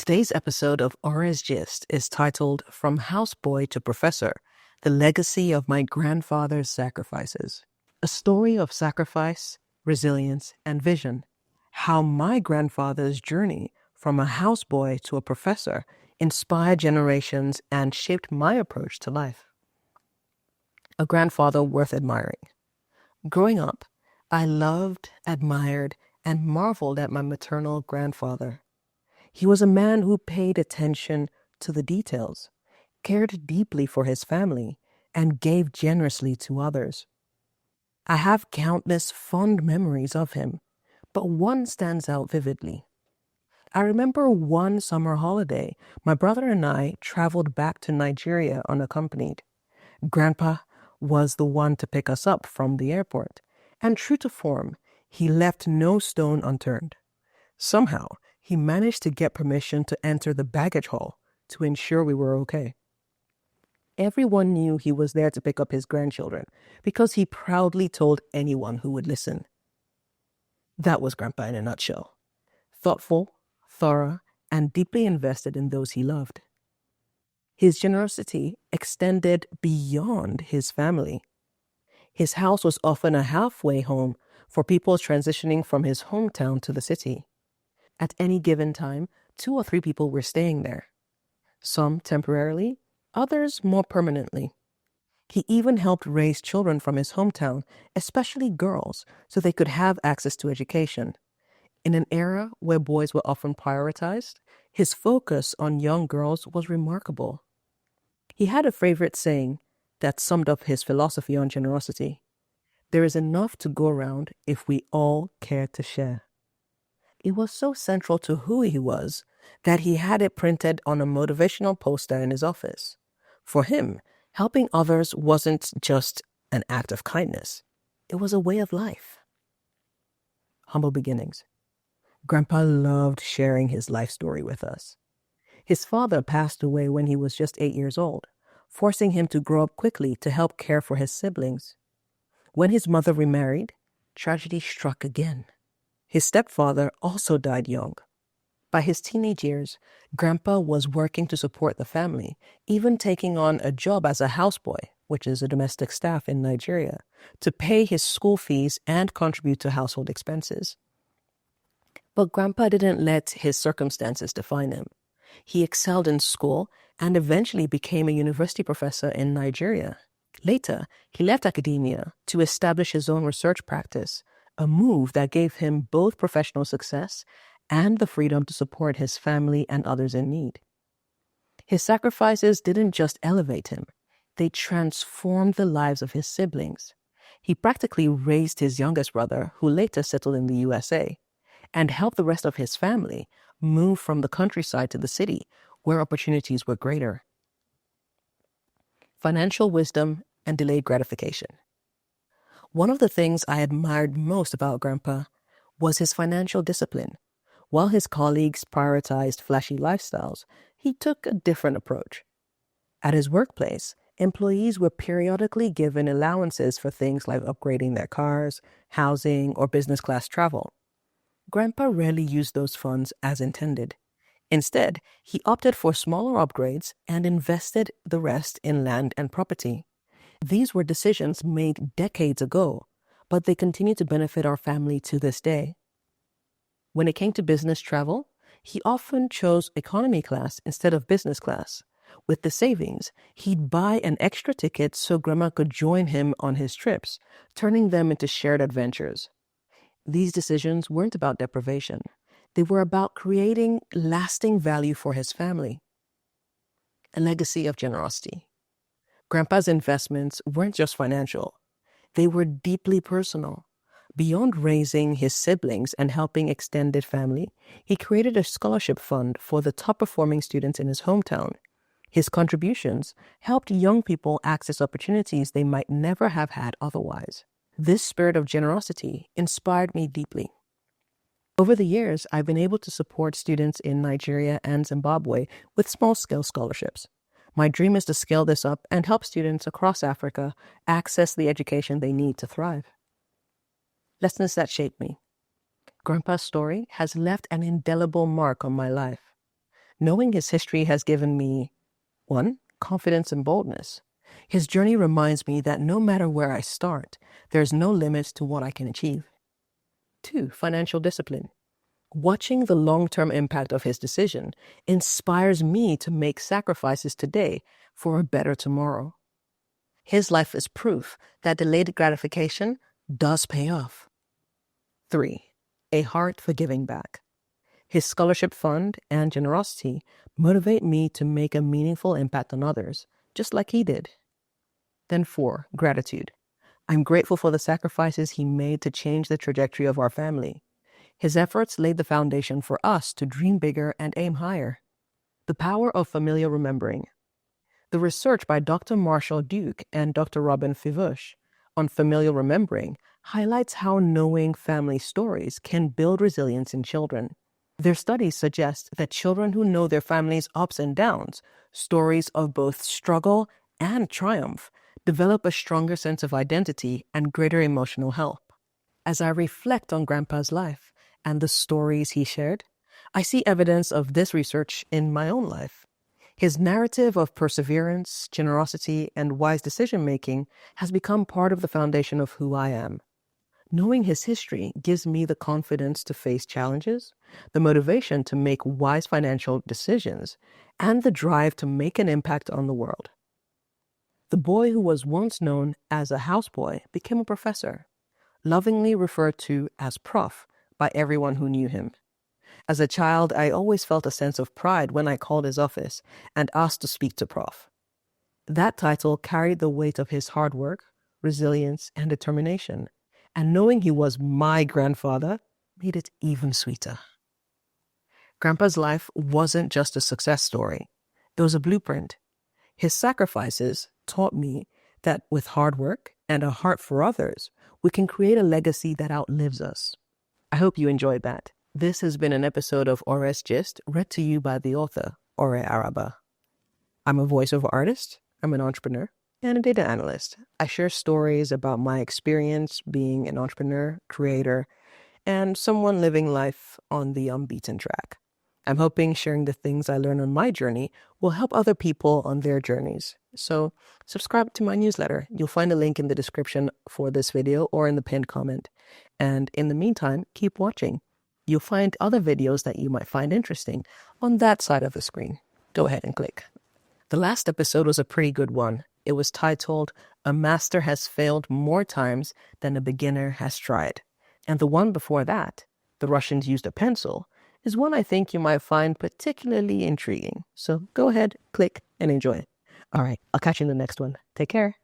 Today's episode of Ore's Gist is titled From Houseboy to Professor, The Legacy of My Grandfather's Sacrifices. A story of sacrifice, resilience, and vision. How my grandfather's journey from a houseboy to a professor inspired generations and shaped my approach to life. A grandfather worth admiring. Growing up, I loved, admired, and marveled at my maternal grandfather. He was a man who paid attention to the details, cared deeply for his family, and gave generously to others. I have countless fond memories of him, but one stands out vividly. I remember one summer holiday, my brother and I traveled back to Nigeria unaccompanied. Grandpa was the one to pick us up from the airport, and true to form, he left no stone unturned. Somehow, he managed to get permission to enter the baggage hall to ensure we were okay. Everyone knew he was there to pick up his grandchildren because he proudly told anyone who would listen. That was Grandpa in a nutshell. Thoughtful, thorough, and deeply invested in those he loved. His generosity extended beyond his family. His house was often a halfway home for people transitioning from his hometown to the city. At any given time, 2 or 3 people were staying there. Some temporarily, others more permanently. He even helped raise children from his hometown, especially girls, so they could have access to education. In an era where boys were often prioritized, his focus on young girls was remarkable. He had a favorite saying that summed up his philosophy on generosity. There is enough to go around if we all care to share. It was so central to who he was that he had it printed on a motivational poster in his office. For him, helping others wasn't just an act of kindness. It was a way of life. Humble beginnings. Grandpa loved sharing his life story with us. His father passed away when he was just 8 years old, forcing him to grow up quickly to help care for his siblings. When his mother remarried, tragedy struck again. His stepfather also died young. By his teenage years, Grandpa was working to support the family, even taking on a job as a houseboy, which is a domestic staff in Nigeria, to pay his school fees and contribute to household expenses. But Grandpa didn't let his circumstances define him. He excelled in school and eventually became a university professor in Nigeria. Later, he left academia to establish his own research practice, a move that gave him both professional success and the freedom to support his family and others in need. His sacrifices didn't just elevate him, they transformed the lives of his siblings. He practically raised his youngest brother, who later settled in the USA, and helped the rest of his family move from the countryside to the city, where opportunities were greater. Financial wisdom and delayed gratification. One of the things I admired most about Grandpa was his financial discipline. While his colleagues prioritized flashy lifestyles, he took a different approach. At his workplace, employees were periodically given allowances for things like upgrading their cars, housing, or business class travel. Grandpa rarely used those funds as intended. Instead, he opted for smaller upgrades and invested the rest in land and property. These were decisions made decades ago, but they continue to benefit our family to this day. When it came to business travel, he often chose economy class instead of business class. With the savings, he'd buy an extra ticket so Grandma could join him on his trips, turning them into shared adventures. These decisions weren't about deprivation. They were about creating lasting value for his family. A legacy of generosity. Grandpa's investments weren't just financial. They were deeply personal. Beyond raising his siblings and helping extended family, he created a scholarship fund for the top-performing students in his hometown. His contributions helped young people access opportunities they might never have had otherwise. This spirit of generosity inspired me deeply. Over the years, I've been able to support students in Nigeria and Zimbabwe with small-scale scholarships. My dream is to scale this up and help students across Africa access the education they need to thrive. Lessons that shaped me. Grandpa's story has left an indelible mark on my life. Knowing his history has given me 1. Confidence and boldness. His journey reminds me that no matter where I start, there's no limits to what I can achieve. 2. Financial discipline. Watching the long-term impact of his decision inspires me to make sacrifices today for a better tomorrow. His life is proof that delayed gratification does pay off. 3. A heart for giving back. His scholarship fund and generosity motivate me to make a meaningful impact on others, just like he did. Then 4. Gratitude. I'm grateful for the sacrifices he made to change the trajectory of our family. His efforts laid the foundation for us to dream bigger and aim higher. The power of familial remembering. The research by Dr. Marshall Duke and Dr. Robin Fivush on familial remembering highlights how knowing family stories can build resilience in children. Their studies suggest that children who know their family's ups and downs, stories of both struggle and triumph, develop a stronger sense of identity and greater emotional health. As I reflect on Grandpa's life and the stories he shared, I see evidence of this research in my own life. His narrative of perseverance, generosity, and wise decision-making has become part of the foundation of who I am. Knowing his history gives me the confidence to face challenges, the motivation to make wise financial decisions, and the drive to make an impact on the world. The boy who was once known as a houseboy became a professor, lovingly referred to as Prof by everyone who knew him. As a child, I always felt a sense of pride when I called his office and asked to speak to Prof. That title carried the weight of his hard work, resilience, and determination, and knowing he was my grandfather made it even sweeter. Grandpa's life wasn't just a success story. It was a blueprint. His sacrifices taught me that with hard work and a heart for others, we can create a legacy that outlives us. I hope you enjoyed that. This has been an episode of Ore's Gist, read to you by the author, Ore Araba. I'm a voiceover artist, I'm an entrepreneur, and a data analyst. I share stories about my experience being an entrepreneur, creator, and someone living life on the unbeaten track. I'm hoping sharing the things I learn on my journey will help other people on their journeys. So subscribe to my newsletter. You'll find a link in the description for this video or in the pinned comment. And in the meantime, keep watching. You'll find other videos that you might find interesting on that side of the screen. Go ahead and click. The last episode was a pretty good one. It was titled, "A Master Has Failed More Times Than a Beginner Has Tried." And the one before that, "The Russians Used a Pencil," is one I think you might find particularly intriguing. So go ahead, click, and enjoy it. All right, I'll catch you in the next one. Take care.